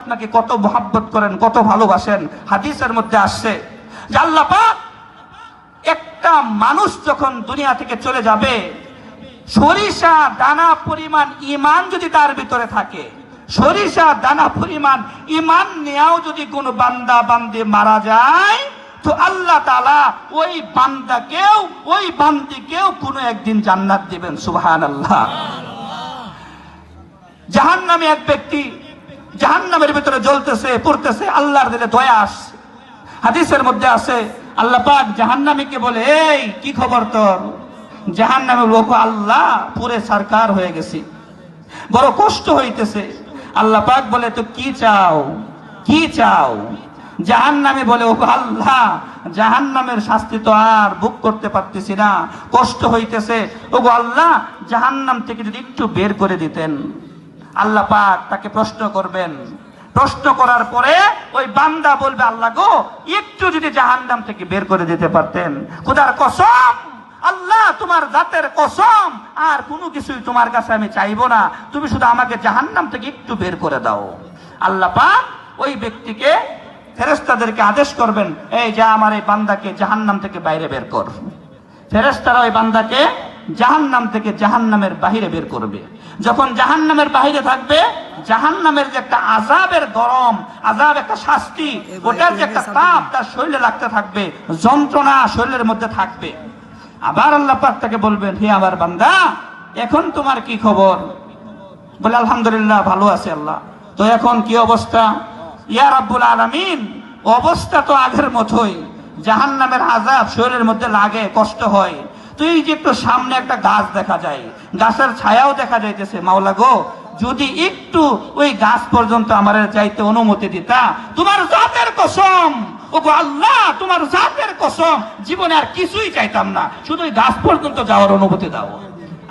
আপনাকে কত মহব্বত করেন, কত ভালোবাসেন। হাদিসের মধ্যে আসছে যে আল্লাহ পাক একটা মানুষ যখন দুনিয়া থেকে চলে যাবে, সরিষা দানা পরিমাণ ঈমান যদি তার ভিতরে থাকে, সরিষা দানা পরিমাণ ঈমান নিয়েও যদি কোনো বান্দা বান্দি মারা যায়, তো আল্লাহ তাআলা ওই বান্দাকেও ওই বান্দিকেও কোনো একদিন জান্নাত দিবেন। সুবহানাল্লাহ। জাহান্নামে এক ব্যক্তি জাহান্নামের ভিতরে জ্বলতেছে, পড়তেছে, আল্লাহর দিলে দয়া আসছে। হাদিসের মধ্যে আছে আল্লাহ পাক জাহান্নামীকে বলে, এই কি খবর তোর? জাহান্নামে লোক, আল্লাহ পুরে সরকার হয়ে গেছি, বড় কষ্ট হইতেছে। আল্লাহ পাক বলে, তো কি চাও, কি চাও? জাহান্নামী বলে, ও আল্লাহ, জাহান্নামের শাস্তি তো আর ভোগ করতে পারতেছি না, কষ্ট হইতেছে। ও আল্লাহ, জাহান্নাম থেকে যদি একটু বের করে দিতেন। আল্লাহ পাক তাকে প্রশ্ন করবেন, প্রশ্ন করার পরে ওই বান্দা বলবে, আল্লাহ গো, একটু যদি জাহান্নাম থেকে বের করে দিতে পারতেন, খোদার কসম, আল্লাহ তোমার জাতের কসম, আর কোনো কিছুই তোমার কাছে আমি চাইবো না, তুমি শুধু আমাকে জাহান্নাম থেকে একটু বের করে দাও। আল্লাহ পাক ওই ব্যক্তিকে, ফেরেশতাদেরকে আদেশ করবেন, এই যা আমার এই বান্দাকে জাহান্নাম থেকে বাইরে বের কর। ফেরেশতারা ওই বান্দাকে জাহান্নাম থেকে জাহান্নামের বাহিরে বের করবে। যখন জাহান্নামের বাহিরে থাকবে, জাহান্নামের যে একটা আযাবের গরম, আযাব একটা শাস্তি, ওটার যে একটা তাপ তার শরীরে লাগতে থাকবে, যন্ত্রণা শরীরের মধ্যে থাকবে। আবার আল্লাহ পাক তাকে বলবেন, হে আমার বান্দা, এখন তোমার কি খবর? বলে, আলহামদুলিল্লাহ, ভালো আছে আল্লাহ। তো এখন কি অবস্থা? ইয়া রাব্বুল আলামিন, অবস্থা তো আগের মতোই, জাহান্নামের আযাব শরীরের মধ্যে লাগে, কষ্ট হয়। তুই যে একটু সামনে একটা গাছ দেখা যায়, গাছের ছায়াও দেখা যাইতেছে, মাওলা গো, যদি একটু ওই গাছ পর্যন্ত আমার যাইতে অনুমতি দিতা, তোমার জাতের কসম, ও গো আল্লাহ, তোমার জাতের কসম, জীবনে আর কিছুই চাইতাম না, শুধু ওই গাছ পর্যন্ত যাওয়ার অনুমতি দাও।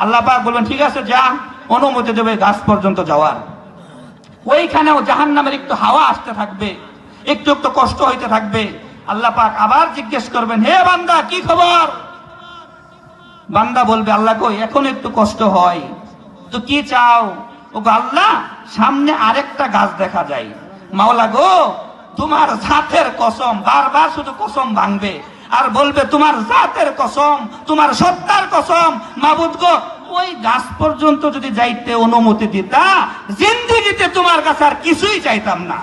আল্লাহ পাক বলবেন, ঠিক আছে, যা, অনুমতি দেবে গাছ পর্যন্ত যাওয়ার। ওইখানেও জাহান্নামের একটু হাওয়া আসতে থাকবে, একটু একটু কষ্ট হইতে থাকবে। আল্লাহ পাক আবার জিজ্ঞেস করবেন, হে বান্দা, কি খবর? বান্দা বলবে, আল্লাহ গো, এখন একটু কষ্ট হয়, তো কি চাও? ও গো আল্লাহ, সামনে আরেকটা গাছ দেখা যায়, মাওলা গো, তোমার জাতের কসম, বারবার শুধু কসম ভাঙবে আর বলবে, তোমার জাতের কসম, তোমার সত্তার কসম, মাবুদ গো, ওই গাছ পর্যন্ত যদি যাইতে অনুমতি দিতা, জিন্দেগিতে তোমার কাছে আর কিছুই চাইতাম না।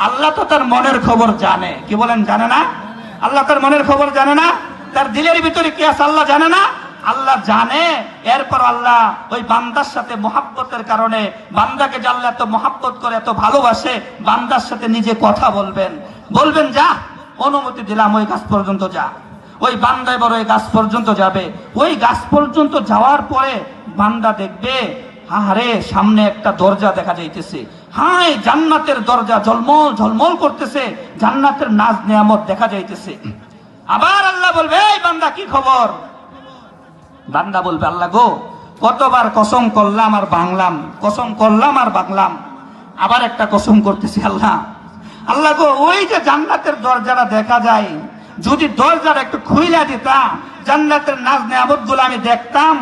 আল্লাহ তো তার মনের খবর জানে। কি বলেন, জানে না? আল্লাহ তার মনের খবর জানে না? তার দিলের ভিতরে কি আছে আল্লাহ জানে না? আল্লাহ জানে। এরপর আল্লাহ ওই বান্দার সাথে মহাব্বতের কারণে, বান্দাকে যে আল্লাহ এত মহাব্বত করে, এত ভালোবাসে, বান্দার সাথে নিজে কথা বলবেন, বলবেন, যা, অনুমতি দিলাম, ওই গাছ পর্যন্ত যা। ওই বান্দা এবার ওই গাছ পর্যন্ত যাবে। ওই গাছ পর্যন্ত যাওয়ার পরে বান্দা দেখবে, আরে সামনে একটা দরজা দেখা যাইতেছে, হায়, জান্নাতের দরজা ঝলমল ঝলমল করতেছে, জান্নাতের নাজ নিয়ামত দেখা যাইতেছে। আবার আল্লাহ বলবে, এই বান্দা, কি খবর? বান্দা বলবে, আল্লাহ গো, কতবার কসম করলাম আর ভাঙলাম, কসম করলাম আর ভাঙলাম, আবার একটা কসম করতেছি, আল্লাহ, আল্লাহ গো, ওই যে জান্নাতের দরজাটা দেখা যায়, যদি দরজাটা একটু খুইলা দিতা, জান্নাতের নাজ নিয়ামত গুলো আমি দেখতাম,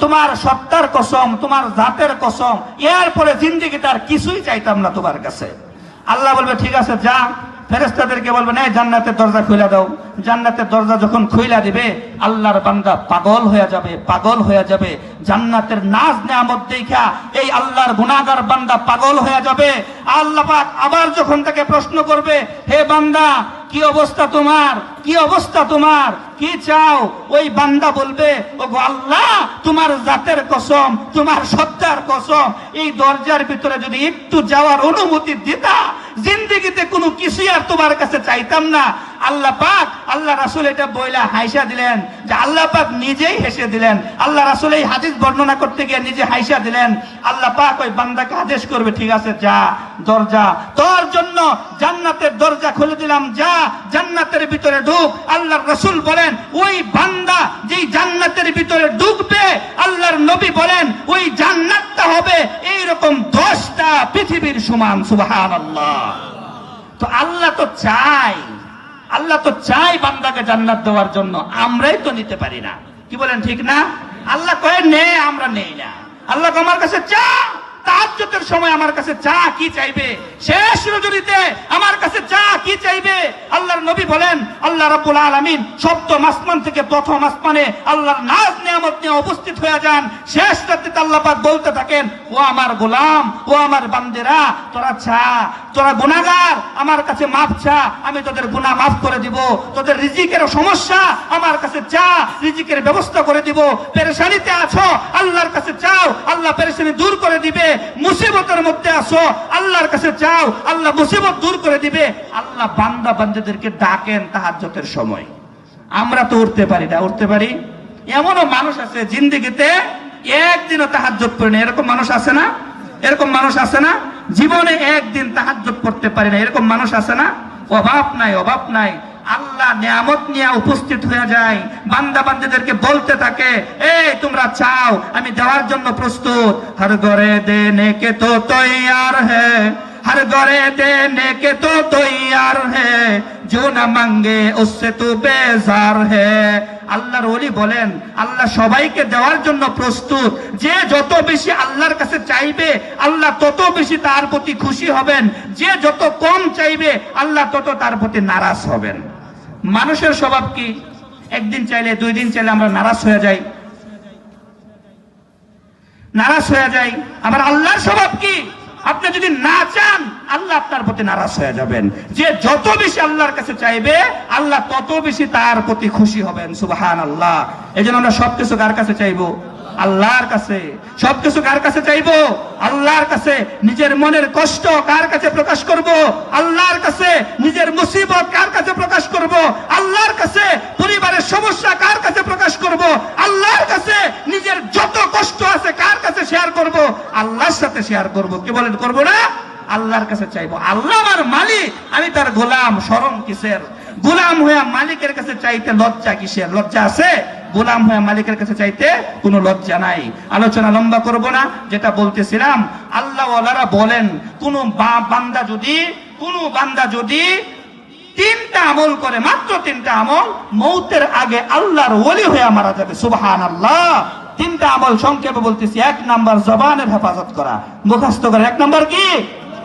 তোমার সত্তার কসম, তোমার জাতের কসম, এরপরে জিন্দেগিতে আর কিছুই চাইতাম না তোমার কাছে। আল্লাহ বলবে, ঠিক আছে, যা। ফেরেশতাদেরকে বলবেন, এই জান্নাতের দরজা খুইলা দাও। জান্নাতের দরজা যখন খুইলা দিবে, আল্লাহর বান্দা পাগল হয়ে যাবে, পাগল হয়ে যাবে। জান্নাতের নাজ নিয়ামত দেখা এই আল্লাহর গুনাহগার বান্দা পাগল হয়ে যাবে। আল্লাহ পাক আবার যখন তাকে প্রশ্ন করবে, হে বান্দা, কি অবস্থা তোমার, কি অবস্থা তোমার, কি চাও? ওই বান্দা বলবে, ও গো আল্লাহ, তোমার জাতের কসম, তোমার সত্তার কসম, এই দরজার ভিতরে যদি একটু যাওয়ার অনুমতি দিতা, জিন্দেগিতে কোনো কিছুই আর তোমার কাছে চাইতাম না। আল্লাহ পাক, আল্লাহ রাসূল এটা বইলা হাইসা দিলেন, যে আল্লাহ পাক নিজেই হেসে দিলেন। আল্লাহ রাসূল এই হাদিস বর্ণনা করতে গিয়ে নিজে হাইসা দিলেন। আল্লাহ পাক ওই বান্দাকে আদেশ করবে, ঠিক আছে, যা, দরজা তোর জন্য জান্নাতের দরজা খুলে দিলাম, যা, জান্নাতের ভিতরে ঢুক। আল্লাহর রাসূল বলেন, ওই বান্দা যেই জান্নাতের ভিতরে ঢুকবে, আল্লাহর নবী বলেন, ওই জান্নাতটা হবে এইরকম 10টা পৃথিবীর সমান। সুবহানাল্লাহ। তো আল্লাহ তো চাই, আল্লাহ তো চাই বান্দাকে জান্নাত দেওয়ার জন্য, আমরাই তো নিতে পারি না। কি বলেন, ঠিক না? আল্লাহ কয়ে নে, আমরা নেই না। আল্লাহ আমার কাছে চা, তাহাজ্জুদের সময় আমার কাছে চা কি চাইবে, শেষ রজনীতে আমার কাছে চা কি চাইবে। আল্লাহর নবী বলেন, আল্লাহ রাব্বুল আলামিন সপ্তম আসমান থেকে প্রথম আসমানে আল্লাহর নাজ নিয়ামত নিয়ে উপস্থিত হয়ে যান। শেষ রাত্রিতে আল্লাহ পাক বলতে থাকেন, ও আমার গোলাম, ও আমার বান্দেরা, তোরা চা, তোরা গুনাহগার, আমার কাছে মাফ চা, আমি তোদের গুনাহ মাফ করে দিব। তোদের রিজিকের সমস্যা, আমার কাছে চা, রিজিকের ব্যবস্থা করে দিব। পেরেশানিতে আছো, আল্লাহর কাছে চাও, আল্লাহ পেরেশানি দূর করে দিবে। মুসিবতের মধ্যে আছো, আল্লাহর কাছে চাও, আল্লাহ মুসিবত দূর করে দিবে। আল্লাহ বান্দা বান্দাদেরকে ডাকেন তাহাজ্জুদের সময়। আমরা তো উঠতে পারি না, উঠতে পারি? এমনও মানুষ আছে জিন্দেগিতে একদিনও তাহাজ্জুদ পড়ে না, এরকম মানুষ আছে না? এরকম মানুষ আছে না? জীবনে একদিন তাহাজ্জুদ পড়তে পারে না, এরকম মানুষ আছে না? অভাব নাই, অভাব নাই। আল্লাহ নিয়ামত নিয়ে উপস্থিত হয়ে যায়, বান্দা বান্দাদেরকে বলতে থাকে, এই তোমরা চাও, আমি দেওয়ার জন্য প্রস্তুত। হর ঘরে দেনে কে তো তৈয়ার হ্যায়, हर गौरे देने के तो तैयार है, जो न मांगे उससे तो बेजार है। আল্লাহর ওলি বলেন, আল্লাহ সবাইকে দেওয়ার জন্য প্রস্তুত। যে যত বেশি আল্লাহর কাছে চাইবে, আল্লাহ তত বেশি তার প্রতি খুশি হবেন। যে যত কম চাইবে, আল্লাহ তত তার প্রতি নারাজ হবেন। মানুষের স্বভাব কি? একদিন চাইলে, দুই দিন চাইলে আমরা নারাজ হয়ে যাই, নারাজ হয়ে যাই। আবার আল্লাহর স্বভাব কি? আপনি যদি না চান, আল্লাহ আপনার প্রতি নারাজ হয়ে যাবেন। যে যত বেশি আল্লাহর কাছে চাইবে, আল্লাহ তত বেশি তার প্রতি খুশি হবেন। সুবহানাল্লাহ। এজন্য আমরা সবকিছু কার কাছে চাইবো? আল্লাহর কাছে। সবকিছু কার কাছে চাইবো? আল্লাহর কাছে। নিজের মনের কষ্ট কার কাছে প্রকাশ করব? আল্লাহর কাছে। নিজের মুসিবত কার কাছে প্রকাশ করব? আল্লাহর কাছে। পরিবারের সমস্যা কার কাছে প্রকাশ করব? আল্লাহর কাছে। নিজের যত কষ্ট আছে কার কাছে শেয়ার করব? আল্লাহর সাথে শেয়ার করব। কি বলেন, করব না? আল্লাহর কাছে চাইবো। আল্লাহ আমার মালিক, আমি তার গোলাম, শরম কিসের? গোলাম হয়ে মালিকের কাছে চাইতে লজ্জা কিসের? লজ্জা আছে? গোলাম হয়ে মালিকের কাছে চাইতে কোনো লজ্জা নাই। আলোচনা লম্বা করব না, যেটা বলতেছিলাম, আল্লাহ ওয়ালারা বলেন, কোন বান্দা যদি তিনটা আমল করে, মাত্র তিনটা আমল, মৌতের আগে আল্লাহর ওলি হয়ে মারা যাবে। সুবহানাল্লাহ। তিনটা আমল সংক্ষেপে বলতেছি। এক নাম্বার, জবানের হেফাজত করা, মুখস্থ করা। এক নাম্বার কি?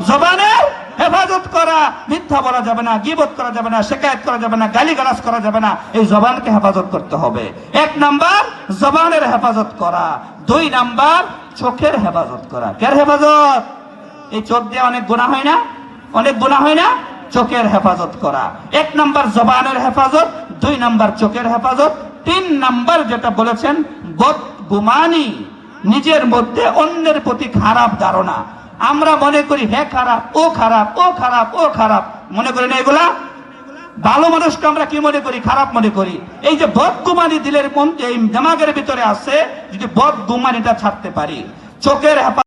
জবানের হেফাজত করা। মিথ্যা বলা যাবে না, গীবত করা যাবে না, শিকায়েত করা যাবে না, গালিগালাজ করা যাবে না। এই জবানকে হেফাজত করতে হবে। এক নাম্বার জবানের হেফাজত করা। দুই নাম্বার চোখের হেফাজত করা। কার হেফাজত? এই চোখ দিয়ে অনেক গুনাহ হয় না? অনেক গুনাহ হয় না? চোখের হেফাজত করা। এক নাম্বার জবানের হেফাজত, দুই নাম্বার চোখের হেফাজত। তিন নাম্বার যেটা বলেছেন, বদগুমানি, নিজের মধ্যে অন্যের প্রতি খারাপ ধারণা। আমরা মনে করি হে খারাপ, ও খারাপ, ও খারাপ, ও খারাপ, মনে করি না এগুলা? ভালো মানুষকে আমরা কি মনে করি? খারাপ মনে করি। এই যে বদগুমানি দিলের মধ্যে, এই দিমাগের ভিতরে আছে, যদি বদগুমানিটা ছাড়তে পারি, চোখের